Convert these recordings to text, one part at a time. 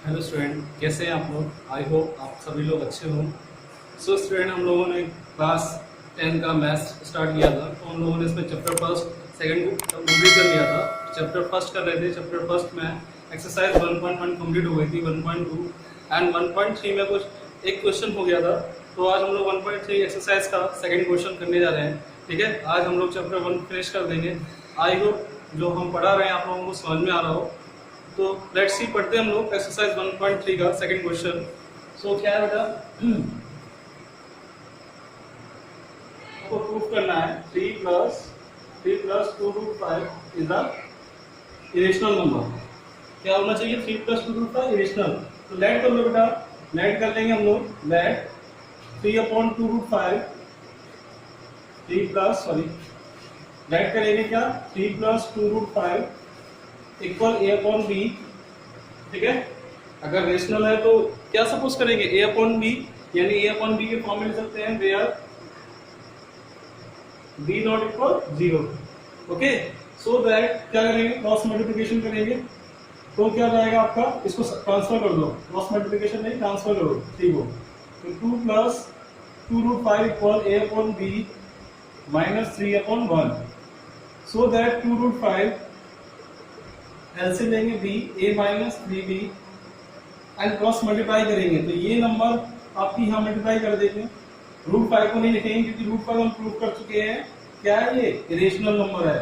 Hello student, कैसे हैं आप लोग। आई होप आप सभी लोग अच्छे हों। सो स्टूडेंट, हम लोगों ने क्लास 10 का मैथ्स स्टार्ट किया था, तो हम लोगों ने इसमें चैप्टर फर्स्ट सेकंड को कंप्लीट कर लिया था। चैप्टर फर्स्ट कर रहे थे। चैप्टर फर्स्ट में एक्सरसाइज 1.1 कंप्लीट हो गई थी, 1.2 एंड 1.3 में कुछ एक क्वेश्चन हो गया था। तो आज हम लोग 1.3 एक्सरसाइज का सेकेंड क्वेश्चन करने जा रहे हैं। ठीक है, आज हम लोग चैप्टर 1 फिनिश कर देंगे। आई होप जो हम पढ़ा रहे हैं आप लोगों को समझ में आ रहा हो। तो लेट्स सी, पढ़ते हैं हम लोग एक्सरसाइज 1.3 का सेकंड क्वेश्चन। सो क्या है बेटा, आपको प्रूफ करना है 3 plus 2√5 is the irrational number. क्या होना चाहिए? 3 प्लस 2√5 इरेशनल। तो लेट कर लो बेटा, लेट कर लेंगे हम लोग। लेट 3/2√5 लेट करेंगे क्या? 3 प्लस 2√5 इक्वल a/b। ठीक है, अगर रेशनल है तो क्या सपोज करेंगे? a/b, यानी a/b के फॉर्म में लिख सकते हैं where b not equal 0। Okay, so that क्या करेंगे? क्रॉस मल्टीप्लिकेशन करेंगे। तो क्या जाएगा आपका? इसको ट्रांसफर कर दो, क्रॉस मल्टीप्लिकेशन नहीं, ट्रांसफर करो 3 को। तो 2 plus 2√5 equal a/b minus 3/1। So that 2√5 LCM लेंगे b, a minus 3b and cross multiply करेंगे। तो ये नंबर आपकी यहाँ मल्टीप्लाई कर देंगे। √5 को नहीं लिखेंगे क्योंकि √5 हम प्रूव कर चुके हैं क्या है, ये इरेशनल नंबर है।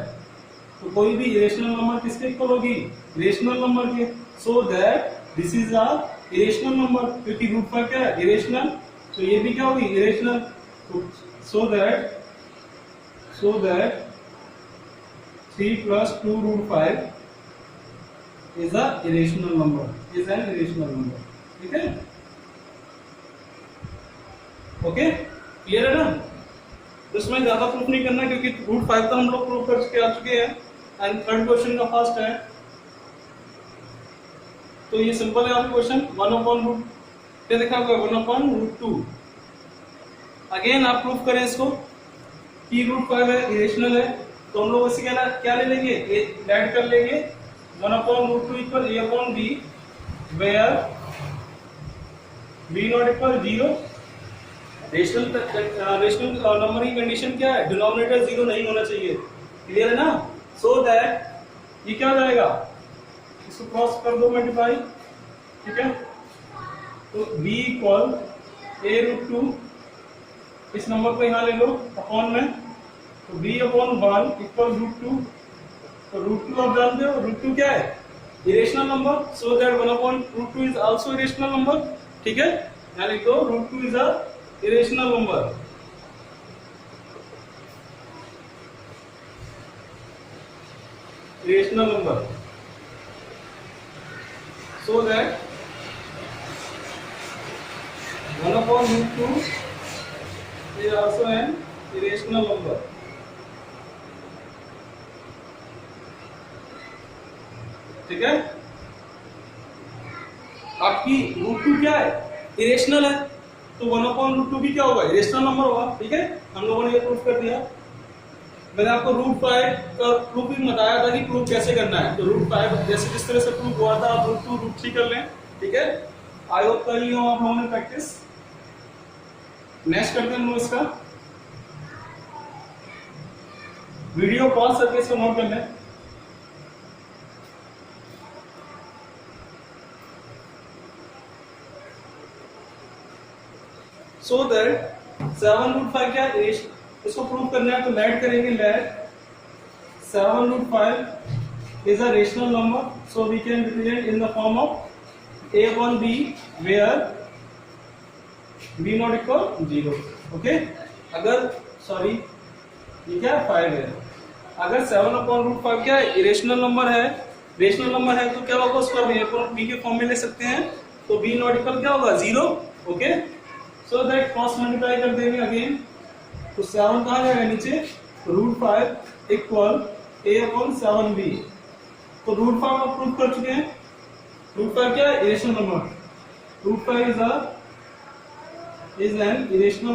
तो कोई भी इरेशनल नंबर किसके इक्वल होगी? इरेशनल नंबर के। So that this is a irrational number, क्योंकि √5 क्या है? इरेशनल। तो ये भी क्या होगी? Irrational. So that 3 plus 2√5 is a irrational number, is an irrational number। ठीक है, ओके, क्लियर है ना? तो इसमें ज्यादा प्रूफ नहीं करना क्योंकि √5 तो हम लोग प्रूफ कर चुके आ चुके हैं। एंड थर्ड क्वेश्चन का फर्स्ट है, तो ये सिंपल है आपका क्वेश्चन। 1/√, क्या लिखा हुआ है? 1/√2। अगेन आप प्रूफ करें इसको कि √5 है, इरेशनल है। तो हम लोग इसे क्या ले लेंगे? ऐड कर लेंगे 1/√2 equal a/b where b not equal 0। Rational number की कंडीशन क्या है? डिनोमिनेटर 0 नहीं होना चाहिए। क्लियर है ना? सो दैट ये क्या हो जाएगा? इसको क्रॉस कर दो, मल्टीप्लाई। ठीक है, तो b इक्वल a√2, इस नंबर को यहाँ ले लो अपॉन में। तो b/1 इक्वल √2। तो √2 आप जानते हो, √2 क्या है? Irrational number. So that 1/√2 is also irrational number. ठीक है, यानी तो √2 is a irrational number. Irrational number. So that 1/√2 is also an irrational number. ठीक है, आपकी √2 क्या है? इरेशनल है। तो 1/√2 भी क्या होगा? इरेशनल नंबर होगा। ठीक है, हम लोगों ने ये प्रूफ कर दिया। मैंने आपको √5 का प्रूफ भी बताया था कि प्रूफ कैसे करना है। तो √5 जैसे जिस तरह से प्रूफ हुआ था, आप √2 √3 कर लें। ठीक है, आई होप कर ली हो आप लोगों ने प्रैक्टिस। नेक्स्ट करते हैं हम लोग इसका वीडियो पॉज करके इसको नोट कर लें। सो दैट 7√5 क्या है? इसको प्रूव करना है तो लेट करेंगे। Let 7√5 is a rational number, so we can represent in the form of a/b where b not equal 0। Okay, अगर सॉरी ये क्या है? 5 है। अगर 7/√5 क्या है? इरेशनल नंबर है। रेशनल नंबर है तो क्या होगा? उसको b के फॉर्म में ले सकते हैं। तो b नॉट इक्वल क्या होगा? 0। Okay, so that cross multiply कर देंगे अगेन। तो 7 कहाँ जाएगा? नीचे। √5 इक्वल a/7b। तो √5 आप प्रूव कर चुके हैं। √5 क्या है? Irrational number. √5 is an irrational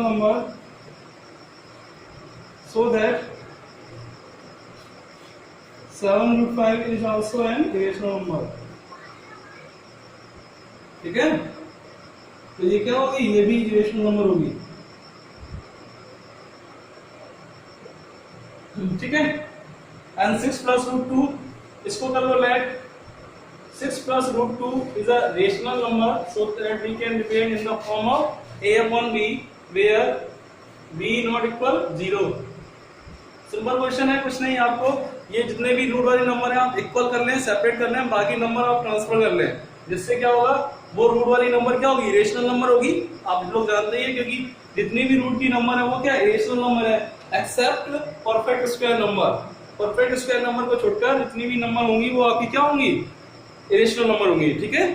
number. So that 7√5 is also an irrational number. ठीक है, तो ये क्या होगी, ये भी इरेशनल नंबर होगी। ठीक है, एंड 6 प्लस रूट 2 इसको कर लो late. 6 plus root 2 is a rational number, so that we can represent in the form of a upon b, where b not equal 0। Simple question है, कुछ नहीं। आपको ये जितने भी रूट वाले नंबर हैं आप इक्वल कर लें, सेपरेट कर लें, बाकी नंबर आप ट्रांसफर कर लें, जिससे क्या होगा, वो रूट वाली नंबर क्या होगी, रेशनल नंबर होगी। आप लोग जानते ही हैं, क्योंकि जितनी भी रूट की नंबर है वो क्या रेशनल नंबर है, except perfect square number. Perfect square number को छोड़कर जितनी भी नंबर होंगी वो आपकी क्या होंगी, इरेशनल नंबर होंगी। ठीक है,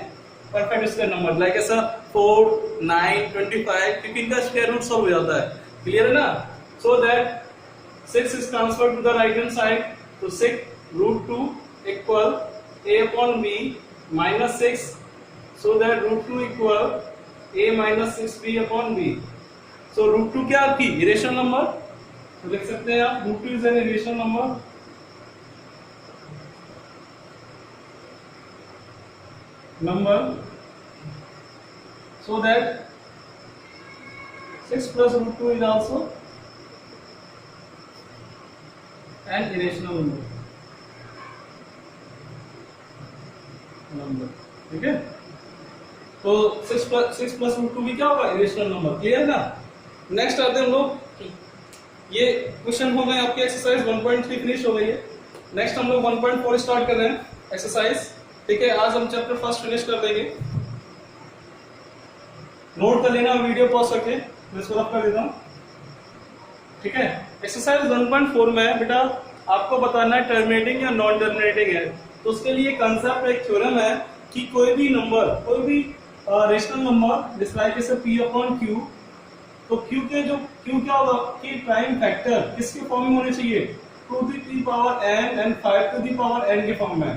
परफेक्ट स्क्वायर नंबर लाइक ऐसा 4, 9, 25, क्योंकि इनका स्क्वायर रूट सॉल्व हो जाता है। क्लियर है ना? So that 6 is transferred to the right hand side, तो 6√2 equal a upon b minus 6, so that √2 equal a minus 6b upon b। so √2 क्या आपकी इरेशनल नंबर, तो लिख सकते हैं आप √2 is an irrational number। so that 6 plus √2 is also an irrational number। ठीक है, तो 6 plus √2 भी क्या होगा, इरेशनल नंबर। क्लियर ना? नेक्स्ट आते हैं हम लोग, ये क्वेश्चन हो गए आपके, एक्सरसाइज 1.3 फिनिश हो गई है। नेक्स्ट हम लोग 1.4 स्टार्ट कर रहे हैं एक्सरसाइज। ठीक है, आज हम चैप्टर फर्स्ट फिनिश कर देंगे। नोट कर लेना, वीडियो पॉज करके मैं इसको रफ कर देता हूँ। ठीक है, एक्सरसाइज 1.4 में बेटा आपको बताना है टर्मिनेटिंग या नॉन टर्मिनेटिंग है। तो उसके लिए कंसेप्ट, एक थ्योरम है कि कोई भी नंबर, कोई भी रेशनल नंबर जिस लाइक से p अपॉन q, तो q के जो q क्या होगा कि प्राइम फैक्टर किसके फॉर्म में होने चाहिए, 2 to the power n and 5 to the power n के फॉर्म में।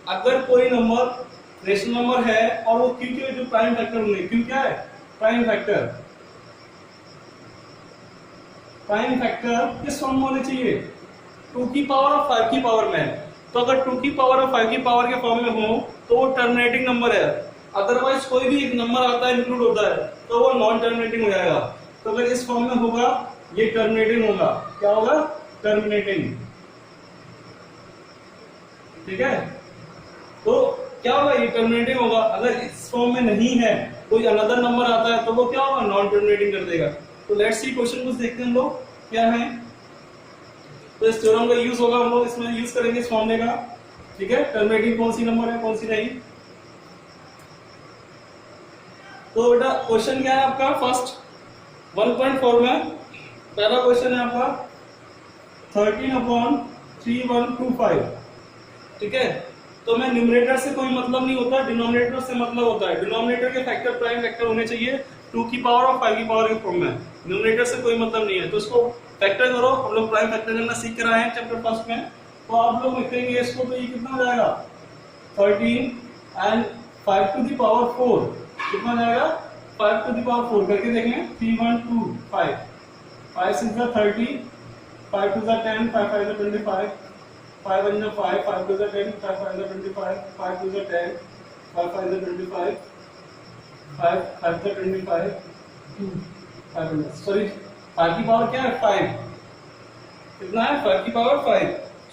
अगर कोई नंबर रेशनल नंबर है और वो q के जो प्राइम फैक्टर होंगे, q क्या है, प्राइम फैक्टर। प्राइम फैक्टर किस फॉर्म में होने चाहिए, 2 की पावर और 5 की पावर में। तो अगर 2 की पावर और 5 की पावर के फॉर्म में हो तो वो टर्मिनेटिंग नंबर है। अदरवाइज कोई भी एक नंबर आता है, इंक्लूड होता है, तो वो नॉन टर्मिनेटिंग हो जाएगा। तो अगर इस फॉर्म में होगा ये टर्मिनेटिंग होगा। क्या होगा, टर्मिनेटिंग। ठीक है, तो क्या होगा, ये टर्मिनेटिंग होगा। अगर इस फॉर्म में नहीं है, कोई अनदर नंबर आता है, तो वो क्या होगा, नॉन टर्मिनेटिंग कर देगा। तो लेट्स सी क्वेश्चन कुछ देखते हैं हम लोग क्या है। तो इस थ्योरम का यूज होगा, हम लोग इसमें यूज करेंगे इस फॉर्मूले का। ठीक है, टर्मिनेटिंग कौन सी नंबर है, कौन सी नहीं। तो बेटा क्वेश्चन क्या है आपका, फर्स्ट 1.4 में पहला क्वेश्चन है आपका 13/3125। ठीक है, तो मैं न्यूमरेटर से कोई मतलब नहीं होता, डिनोमिनेटर से मतलब होता है। डिनोमिनेटर के फैक्टर प्राइम फैक्टर होने चाहिए 2 की पावर और 5 की पावर के फॉर्म में। न्यूमरेटर से कोई मतलब नहीं है, तो इसको फैक्टर करो। हम लोग प्राइम फैक्टर करना सीख कर आए हैं चैप्टर फर्स्ट में। तो आप लोग लिखेंगे इसको, तो ये कितना हो जाएगा, 13 एंड 5 to the power 4 कितना जाएगा, 5 to the power 4 करके देखें। 3 1 2 5, 5 6 30, 5 2 10, 5 5 25, 5 1 5, 5 2 10, 5 5 25, 5 2 10, 5 5 25, 5 5 25, 5 सॉरी 5 की पावर क्या है, 5 कितना है, 5 की पावर 5।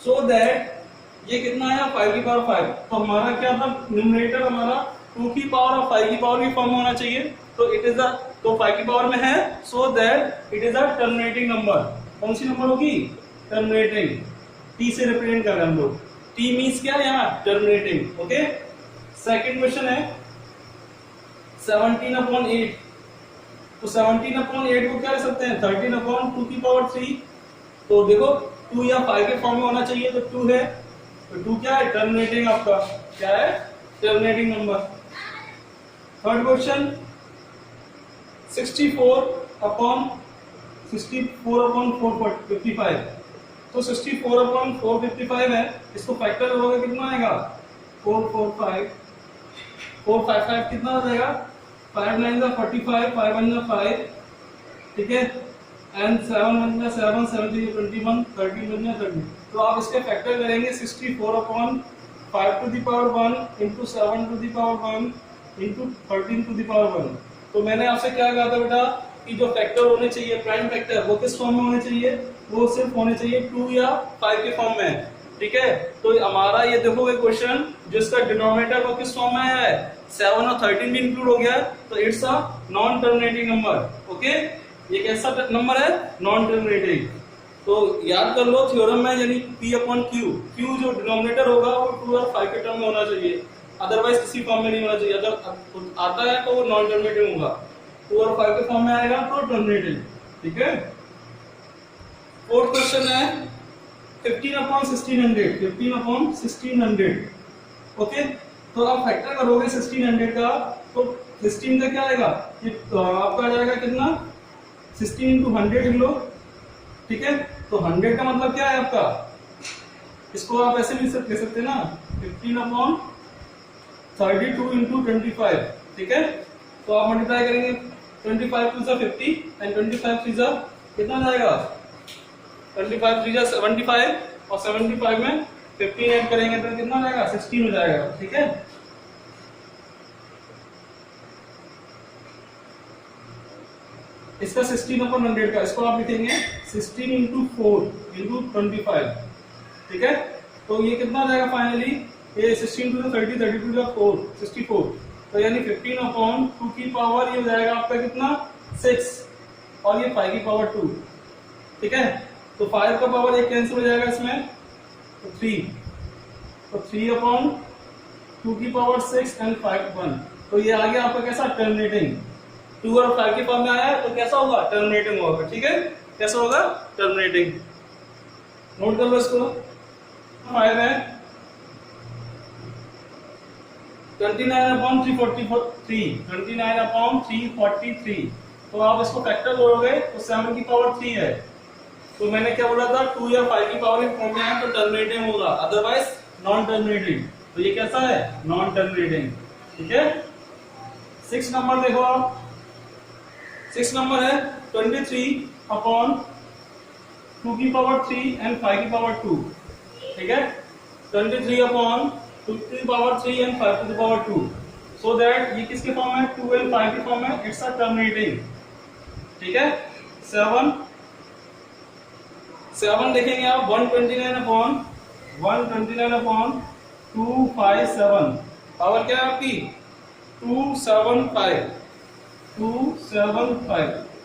सो दैट ये कितना है, 5 की पावर 5। तो हमारा क्या था, न्यूमरेटर हमारा 2 की पावर और 5 की पावर की फॉर्म में होना चाहिए। तो इट इज अ, तो 5 की पावर में है, so that it is a terminating number. कौन सी नंबर होगी, टर्मिनेटिंग। टी से रिप्रेजेंट कर रहे हैं हम लोग। टी मींस क्या है यहाँ, टर्मिनेटिंग। ओके, सेकंड क्वेश्चन है 17/8। तो 17/8 को क्या लिख सकते हैं, 13/2 की पावर 3। तो देखो 2 या 5 के फॉर्म में होना चाहिए, तो 2 है, तो 2 क्या है, टर्मिनेटिंग। आपका क्या है, टर्मिनेटिंग नंबर। Third question 64/455। तो 64/455 है, इसको फैक्टर करोगे कितना आएगा, 445, 455 कितना हो जाएगा, 5 9 45, 5 1 5। ठीक है, एंड 7 बन गया 7, 7 3 21, 13 बन गया 30। तो आप इसके फैक्टर करेंगे 64 upon 5 to the power 1 into 7 to the power 1 into 13 to the power 1। तो मैंने आपसे क्या कहा था बेटा कि जो फैक्टर होने चाहिए प्राइम फैक्टर वो किस फॉर्म में होने चाहिए, वो सिर्फ होने चाहिए 2 या 5 के फॉर्म में, ठीक है। तो हमारा ये देखोगे क्वेश्चन जिसका डिनोमिनेटर वो किस फॉर्म में आया है 7 और 13 भी इंक्लूड हो गया, तो it's a non terminating number, okay. ये कैसा नंबर है, नॉन टर्मिनेटिंग। तो याद कर लो थ्योरम में यानी P अपॉन Q, Q जो डिनोमिनेटर होगा वो 2 और 5 के टर्म में होना चाहिए, अदरवाइज किसी फॉर्म में नहीं होना चाहिए। अगर आता है तो वो नॉन टर्मिनेटिंग होगा, 2 और 5 के फॉर्म में आएगा तो टर्मिनेटिंग, ठीक है। फोर्थ क्वेश्चन है 15 अपॉन 1600, 15 अपॉन 1600, ओके। तो आप फैक्टर करोगे 1600 का, तो 16 का क्या आएगा, ये आपका आ जाएगा कितना 16 इंटू 100 लिख लो, ठीक है। तो 100 का मतलब क्या है आपका, इसको आप ऐसे भी कह सकते हैं ना 15 अपॉन 32 इंटू 25, ठीक है। तो आप मल्टीप्लाई करेंगे 25 टू 50 एंड 25 थ्री कितना जाएगा 25 थ्री 75 और 75 में 15 ऐड करेंगे तो कितना जाएगा 16 हो जाएगा, ठीक है। इसका 16 अपॉन 100 का इसको आप लिखेंगे 16 इंटू 4 इंटू 25, ठीक है। तो ये कितना जाएगा फाइनली, ये 16 टू 30, 32 का 4, 64, तो यानी 15 अपॉन 2 की पावर ये हो जाएगा आपका कितना 6 और ये 5 की पावर 2, ठीक है। तो 5 का पावर एक कैंसिल हो जाएगा इसमें, तो 3, तो 3 अपॉन 2 की पावर 6 एंड 5 1, तो ये आ गया आपका कैसा टर्मिनेटिंग, 2 और 5 के फॉर्म में आया है तो कैसा होगा टर्मिनेटिंग होगा, ठीक है। कैसा होगा टर्मिनेटिंग, नोट कर लो इसको। 5 है 29 अपॉन 343, 29 अपॉन 343, तो आप इसको फैक्टर करोगे तो 7 की पावर 3 है। तो मैंने क्या बोला था 2 या 5 की पावर के फॉर्म में है तो टर्मिनेटिंग होगा, अदरवाइज नॉन टर्मिनेटिंग। तो ये कैसा है नॉन टर्मिनेटिंग, ठीक है। 6 नंबर देखो आप, 6 नंबर है 23 अपॉन 2 की पावर 3 एंड 5 की पावर 2, ठीक है। 23 अपॉन 2 की पावर 3 एंड 5 की पावर 2, सो दैट ये किसके फॉर्म में 2 एंड 5 के फॉर्म में, इट्स अ टर्मिनेटिंग, ठीक है। 7 देखेंगे आप 129 अपॉन 257, पावर क्या है आपकी 275,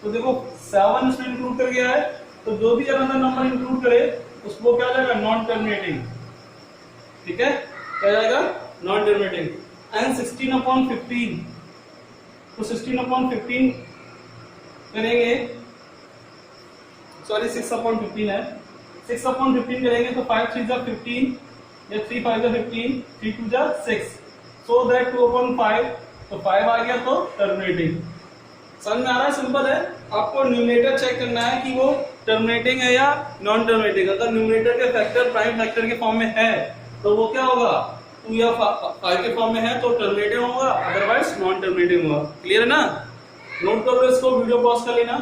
तो देखो 7 इसमें इंक्लूड कर गया है, तो जो भी अनदर नंबर इंक्लूड करे उसको क्या जाएगा नॉन टर्मिनेटिंग, ठीक है, क्या जाएगा नॉन टर्मिनेटिंग। एंड 16 अपॉन 15, तो 16 अपॉन 15 करेंगे, सॉरी 6 अपॉन 15 है, 6 अपॉन 15 करेंगे तो 5 3 जा 15 या 3 5 जा 15, 3 2 जा 6, सो दैट 2 अपॉन 5, तो 5 आ गया तो टर्मिनेटिंग। समझ में आ रहा है, सिंपल है। आपको न्यूमरेटर चेक करना है कि वो टर्मिनेटिंग है या नॉन टर्मिनेटिंग। अगर न्यूमरेटर के फैक्टर प्राइम फैक्टर के फॉर्म में है तो वो क्या होगा 2 या 5 के फॉर्म में है तो टर्मिनेटिंग होगा, अदरवाइज नॉन टर्मिनेटिंग होगा। क्लियर है ना, नोट कर लो इसको, वीडियो पॉज कर लेना,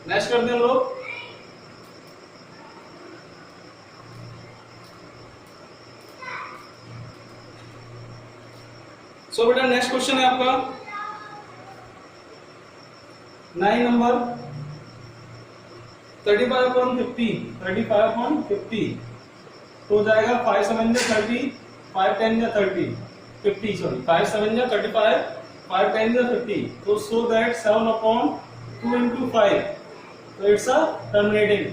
नेक्स्ट करते हैं हम लोग। सो बेटा नेक्स्ट क्वेश्चन है आपका 9 नंबर 35 अपॉन 50, तो जाएगा 5 7 जा 30, 5 10 जा 30, 50 सॉरी 5 7 जा 35, 5 10 जा 50, तो सो दैट 7 अपॉन 2 इंटू 5, तो इट्स अ टर्मिनेटिंग।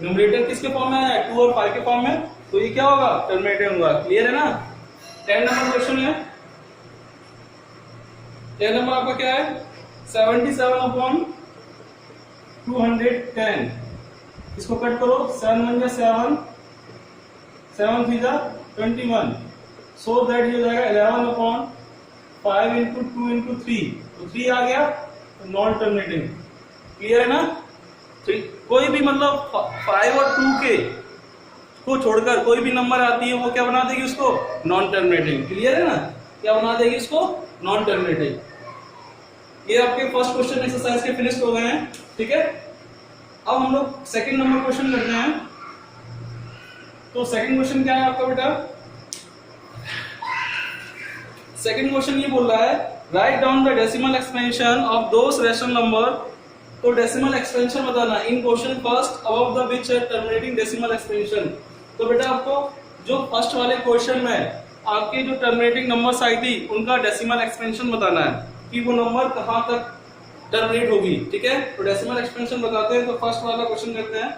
न्यूमरेटर किसके फॉर्म में है 2 और 5 के फॉर्म में, तो ये क्या होगा टर्मिनेटिंग होगा। क्लियर है ना। 10 नंबर क्वेश्चन है, 10 नंबर आपका क्या है 77 अपॉन 210, इसको कट करो 7 1 जा 7, 7 3 जा 21, सो दैट ये हो जाएगा 11 अपॉन 5 इंटू 2 इंटू 3, तो 3 आ गया तो नॉन टर्मिनेटिंग। क्लियर है ना। तो कोई भी मतलब 5 और 2 के को छोड़कर कोई भी नंबर आती है वो क्या बना देगी उसको नॉन टर्मिनेटिंग। क्लियर है ना, क्या बना देगी इसको नॉन टर्मिनेटिंग। ये आपके फर्स्ट क्वेश्चन एक्सरसाइज के फिनिश हो गए हैं, ठीक है। अब हम लोग सेकंड नंबर क्वेश्चन करते हैं। तो सेकंड क्वेश्चन क्या है आपका बेटा? सेकंड क्वेश्चन ये बोल रहा है write down the decimal expansion of those rational number. तो डेसिमल एक्सपेंशन बताना in question first above the which है टर्मिनेटिंग डेसिमल एक्सपेंशन। तो बेटा आपको जो फर्स्ट वाले क्वेश्चन में आपके जो टर्मिनेटिंग नंबर्स आई थी उनका डेसिमल एक्सपेंशन बताना है कि वो नंबर कहां तक टर्मिनेट होगी। ठीक है, तो डेसिमल एक्सपेंशन बताते हैं। तो फर्स्ट वाला क्वेश्चन करते हैं।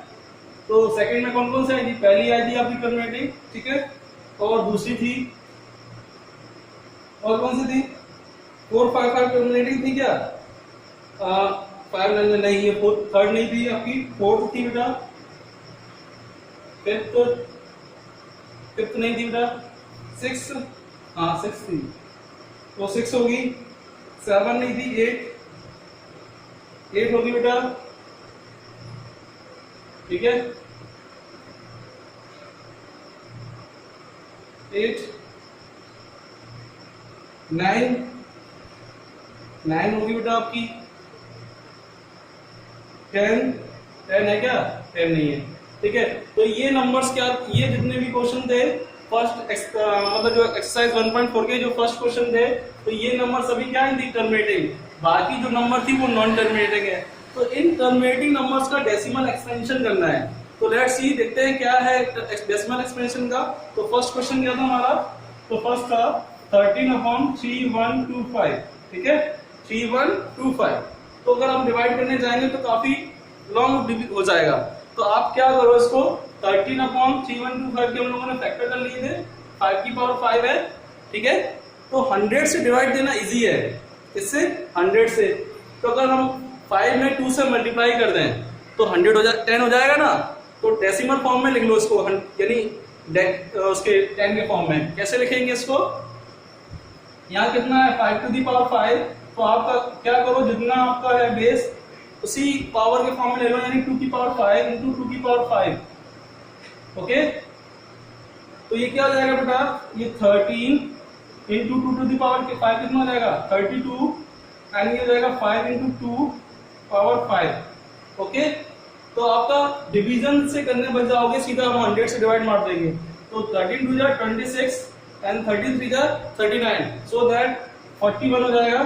तो सेकंड में कौन कौन से आई थी? पहली आई थी आपकी टर्मिनेटिंग, ठीक है, और दूसरी थी, और कौन सी थी? 455 टर्मिनेटिंग थी क्या? 5 नहीं, ये थर्ड नहीं थी आपकी, फोर्थ थी बेटा, फिफ्थ नहीं थी बेटा, 6, हाँ 6 थी, तो 6 होगी। 7 नहीं थी, 8 होगी बेटा, ठीक है, 8, 9 होगी बेटा आपकी, 10 है क्या? 10 नहीं है, ठीक है। तो ये नंबर्स क्या, ये जितने भी क्वेश्चन थे फर्स्ट मतलब जो एक्सरसाइज 1.4 के जो फर्स्ट क्वेश्चन थे, तो ये नंबर सभी क्या थी? टर्मिनेटिंग। बाकी जो नंबर थी वो नॉन टर्मिनेटिंग है। तो इन टर्मिनेटिंग नंबर्स का डेसिमल एक्सपेंशन करना है। तो लेट्स सी, देखते हैं क्या है डेसिमल एक्सपेंशन का। तो फर्स्ट क्वेश्चन क्या था हमारा? तो फर्स्ट था 13/3125, ठीक है, 3125। तो अगर हम डिवाइड करने जाएंगे तो काफी लॉन्ग हो जाएगा। तो आप क्या करो, इसको 13/3125 के हम लोगों ने फैक्टर कर लिए थे, 5 की पावर 5 है, ठीक है। तो 100 से डिवाइड देना इजी है, इससे 100 से। तो अगर हम 5 में 2 से मल्टीप्लाई कर दें तो 10 हो जाएगा ना। तो डेसिमल फॉर्म में लिख लो इसको, यानी उसके 10 के फॉर्म में। कैसे लिखेंगे इसको? यहाँ कितना है? 5 टू दी पावर 5। तो आपका क्या करो, जितना आपका है बेस उसी पावर के फॉर्म में ले लो, यानी 2 की पावर 5 इंटू 2 की पावर 5। ओके, तो ये क्या हो जाएगा बेटा? ये 13 इंटू 2 टू दी पावर 5 कितना हो जाएगा? 32, एंड ये हो जाएगा 5 इंटू 2 पावर 5। ओके, तो आपका डिवीजन से करने बच जाओगे, सीधा हम 100 से डिवाइड मार देंगे। तो 13 2 जा 26 एंड 13 3 जा 39, सो दैट 41 हो जाएगा,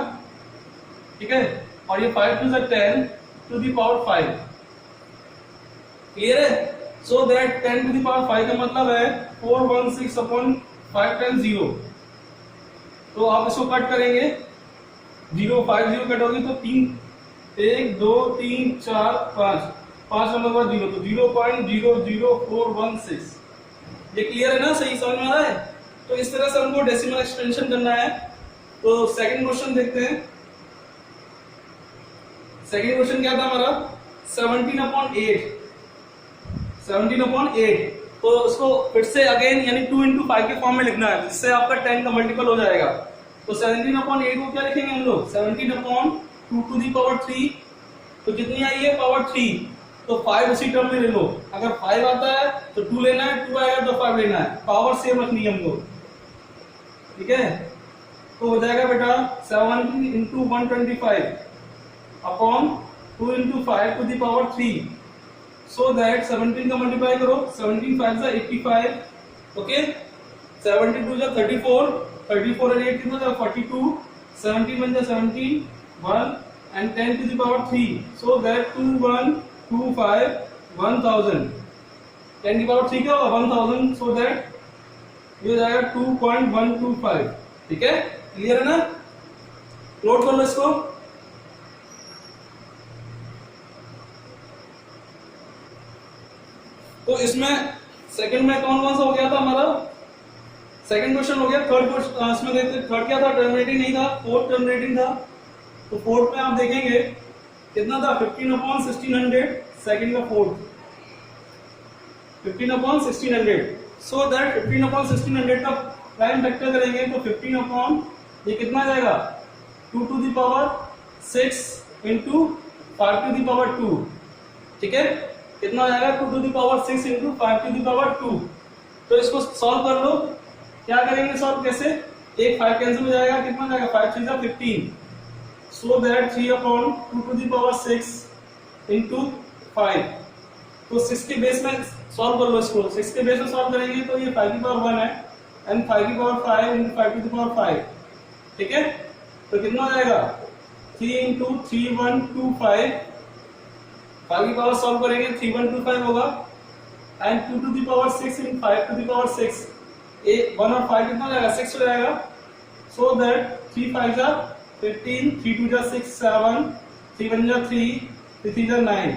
ठीक है। और ये 5 2 जा 10 टू दी पावर 5, क्लियर है? So that 10 to the power 5 का मतलब है 416 अपॉन 5 टाइम्स 0। तो आप इसको कट करेंगे, 0 5 0 कट होगी तो 3 1 2 3 4 5 नंबर बाद 0, तो 0.00416। ये क्लियर है ना? सही समझ में आ रहा है? तो इस तरह से हमको डेसिमल एक्सपेंशन करना है। तो सेकंड क्वेश्चन देखते हैं। सेकंड क्वेश्चन क्या था हमारा? 17/8। 17/8। तो उसको फिर से अगेन यानी 2 इंटू 5 के फॉर्म में लिखना है, जिससे आपका 10 का मल्टीपल हो जाएगा। तो 17/8 को क्या लिखेंगे हम लोग? 17/2 टू दी पावर 3। तो कितनी आई है? पावर 3। तो 5 उसी टर्म में ले लो। अगर 5 आता है तो 2 लेना है, 2 आएगा तो 5 लेना है। पावर सेम रखनी है हमको, ठीक है। तो हो जाएगा बेटा 17 into 125 upon 2 into 5 to the power 3, so that 17 का मल्टीप्लाई करो, 17 5 जा 85, ओके, 72 जा 34, 34 और 8 कितना जा 42, 17 बन जा 17 1 and 10 to the power 3, so that 2125 1000। 10 की पावर 3 क्या होगा? 1000, सो दैट ये हो जाएगा 2.125, ठीक है। क्लियर है ना? नोट कर लो इसको। तो इसमें सेकंड में कौन कौन सा हो गया था हमारा? सेकंड क्वेश्चन हो गया। थर्ड क्वेश्चन इसमें देखते, थर्ड क्या था? टर्मिनेटिंग नहीं था, फोर्थ टर्मिनेटिंग था। तो फोर्थ में आप देखेंगे कितना था? 15/1600, सेकंड का फोर्थ 15/1600, सो दैट 15/1600 का प्राइम फैक्टर करेंगे तो 15 अपॉन ये कितना आ जाएगा? 2 to the power 6 into 5 to the power 2, ठीक है। कितना आ जाएगा? 2 to the power 6 into 5 to the power 2। तो इसको सॉल्व कर लो। क्या करेंगे सॉल्व? कैसे? एक 5 कैंसिल हो जाएगा, कितना जाएगा? 5 3 जा 15, so that 3 upon 2 to the power 6 into 5 तो 6 के बेस में सॉल्व कर लो इसको। 6 के बेस में सॉल्व करेंगे तो ये 5 की पावर 1 है एंड 5 की power 5 into 5 to the power 5, ठीक है। तो कितना हो जाएगा 3 इंटू 3125, 5 की पावर सॉल्व करेंगे 3125 होगा and 2 to the power 6 in 5 to the power 6, 1 और 5 कितना हो जाएगा 6 हो जाएगा। सो दैट 3 5 जा 15, 3 2 जा 6 7, 3 1 जा 3, 3 3 जा 9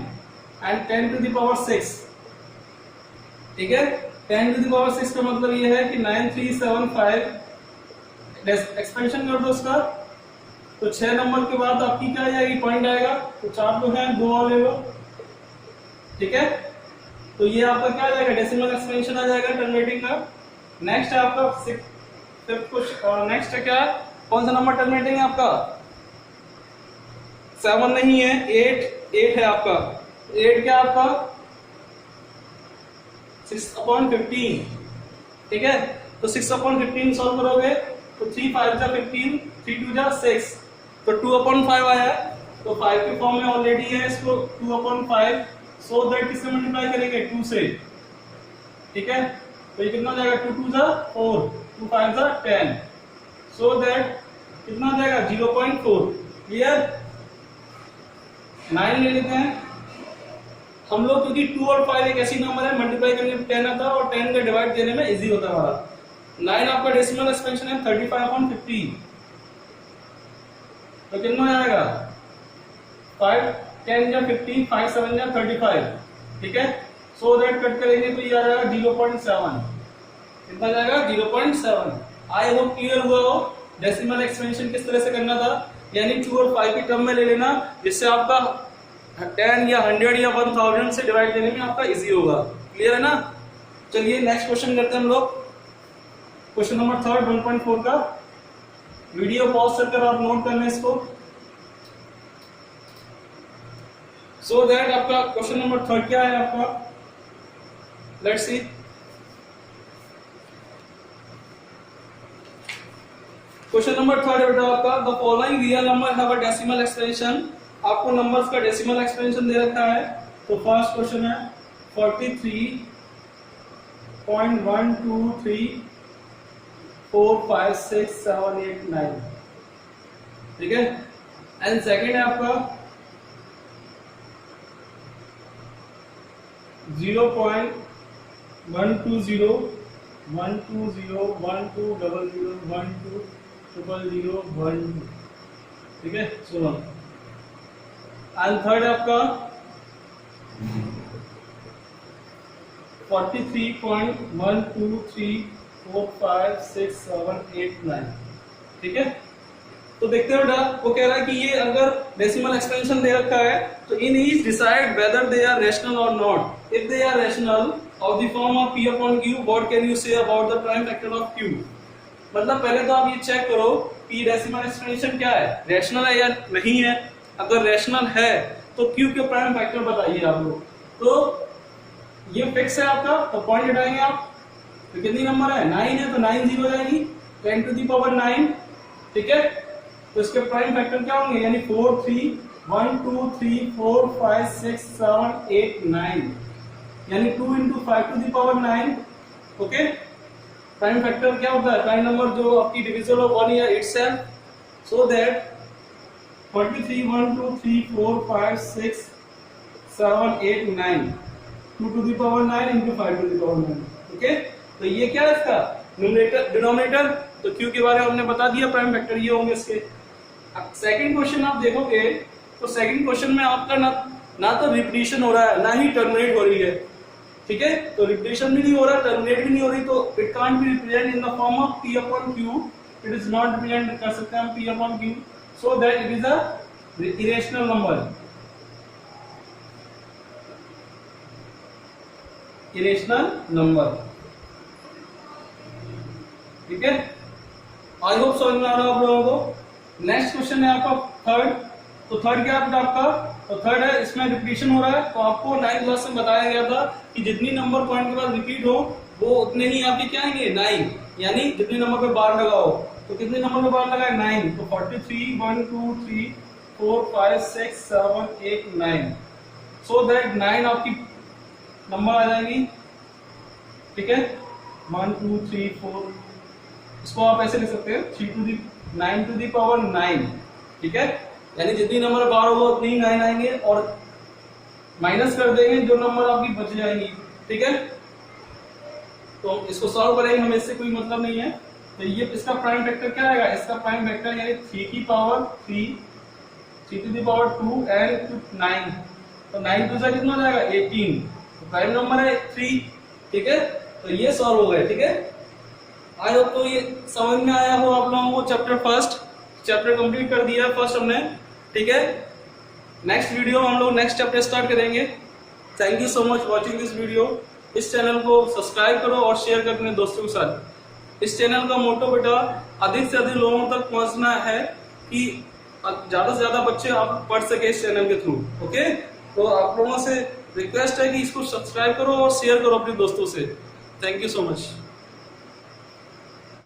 एंड 10 टू द पावर 6, ठीक है। 10 टू द पावर 6 का मतलब ये है कि 9375, एक्सपेंशन कर दो उसका तो 6 नंबर के बाद आपकी क्या आ जाएगी पॉइंट आएगा, तो 4 तो है 2 और ले लो, ठीक है। तो ये आपका क्या आ जाएगा डेसिमल एक्सपेंशन आ जाएगा टर्मिनेटिंग का। नेक्स्ट है आपका फिफ्थ क्वेश्चन, नेक्स्ट है क्या, कौन सा नंबर टर्मिनेटिंग है आपका, 7 नहीं है, 8 है आपका। 8 क्या आपका 6/15, ठीक है। तो 6/15 सॉल्व करोगे तो 3 5 जा 15, 3 2 जा 6, तो 2/5 आया है, तो 5 के फॉर्म में ऑलरेडी है, इसको 2/5 सो दैट किससे मल्टीप्लाई करेंगे 2 से, ठीक है। तो ये कितना हो जाएगा 2 2 जा 4, 2 5 जा 10, सो दैट कितना हो जाएगा 0.4, क्लियर। 9 ले लेते हैं हम लोग, क्योंकि 2 और 5 एक ऐसी नंबर है मल्टीप्लाई करने में 10 आता है और 10 का डिवाइड देने में इजी होता है हमारा। 9 आपका डेसिमल एक्सपेंशन है 35/50, तो कितना हो जाएगा 5 10 या 15, 5 7 या 35, ठीक है। सो दैट कट करेंगे तो ये आ जाएगा 0.7, कितना जाएगा 0.7। आई होप क्लियर हुआ हो डेसिमल एक्सपेंशन किस तरह से करना था, यानी 2 और 5 की टर्म में ले लेना, जिससे आपका 10 या 100 या 1000 से डिवाइड देने में आपका इजी होगा, क्लियर है ना। चलिए नेक्स्ट क्वेश्चन करते हैं हम लोग, क्वेश्चन नंबर 3 1.4 का। वीडियो पॉज करके आप नोट करना इसको, सो दैट आपका क्वेश्चन नंबर 3 क्या है आपका, लेट्स सी। क्वेश्चन नंबर 3 है बेटा आपका, the following real number have a decimal expansion. आपको नंबर्स का डेसिमल एक्सपेंशन दे रखा है। तो फर्स्ट क्वेश्चन है 43.123456789, ठीक है। एंड सेकंड है आपका 0.1201200120012, ठीक है। सुनो, एंड थर्ड है आपका 43.123456789, ठीक है। तो देखते हो बेटा, वो कह रहा है कि ये अगर डेसिमल एक्सपेंशन दे रखा है तो in each decide whether they are rational और not. If they are rational of the form of p upon q, what can you say about the prime factor of q। मतलब पहले तो आप ये check करो कि डेसिमल एक्सपेंशन क्या है, रैशनल है या नहीं है। अगर रैशनल है तो q के प्राइम फैक्टर बताइए आप लोग। तो ये फिक्स है आपका, तो पॉइंट हटाएंगे आप, तो कितनी नंबर है 9 है, तो 9 0 हो जाएगी 10 टू द पावर 9, ठीक है। तो इसके प्राइम फैक्टर क्या होंगे, यानी 4 3 1 2 3 4 5 6 7 8 9, यानी 2 into 5 to the power 9, okay. Prime factor क्या होता है, प्राइम नंबर जो आपकी डिविजन ऑफ 1 या itself, so that 43 1 2 3 4 5 6 7 8 9, 2 to the power 9 into 5 to the power 9, okay. तो ये क्या है इसका न्यूमरेटर डिनोमिनेटर। तो q के बारे में हमने बता दिया, प्राइम फैक्टर ये होंगे इसके। अब सेकंड क्वेश्चन आप देखोगे तो सेकंड क्वेश्चन में आपका ना तो रिपीटिशन हो रहा है ना ही टर्मिनेट हो रही है, ठीक है। तो रिपीटिशन भी नहीं हो रहा, टर्मिनेट भी नहीं हो रही, तो it can't be represent in the form of p upon q। It is not represent कर सकते हम p upon q, so that it is a irrational number, irrational number, ठीक है। आई होप समझ में आ रहा है आप लोगों को। नेक्स्ट क्वेश्चन है आपका थर्ड। तो थर्ड क्या है आपका, तो थर्ड है इसमें रिपीटिशन हो रहा है। तो आपको 9th क्लास में बताया गया था कि जितनी नंबर पॉइंट के बाद रिपीट हो वो उतने ही आपके क्या आएंगे 9, यानी जितने नंबर पे बार लगाओ। तो कितने नंबर पे बार लगाए 9, तो 43 1 2 3 4 5 6 7 8 9, सो दैट 9 आपकी नंबर आ जाएंगी, ठीक है, 1 2 3 4, इसको आप ऐसे लिख सकते हैं 9 to the power 9, ठीक है, यानी जितनी नंबर बार होगा उतनी 9 आएंगे और माइनस कर देंगे जो नंबर आपकी बच जाएंगी, ठीक है। तो इसको सॉल्व करेंगे, हमें इससे कोई मतलब नहीं है। तो ये इसका प्राइम वेक्टर क्या आएगा, इसका प्राइम वेक्टर यानी 3 की power 3 to the power 2 and 9, तो 9 2 कितना हो जाएगा 18, तो प्राइम नंबर है 3, ठीक है। तो ये सॉल्व हो गया, ठीक है। आई होप तो ये समझ में आया हो आप लोगों को। चैप्टर कंप्लीट कर दिया फर्स्ट हमने, ठीक है। नेक्स्ट वीडियो हम लोग नेक्स्ट चैप्टर स्टार्ट करेंगे। Thank you so much watching this video. इस चैनल को सब्सक्राइब करो और शेयर करो अपने दोस्तों के साथ। इस चैनल का मोटो बेटा अधिक से अधिक लोगों तक पहुंचना है कि ज्यादा से ज्यादा बच्चे आप पढ़ सके इस चैनल के थ्रू, ओके। तो आप लोगों से रिक्वेस्ट है कि इसको सब्सक्राइब करो और शेयर करो अपने दोस्तों से। Thank you so much.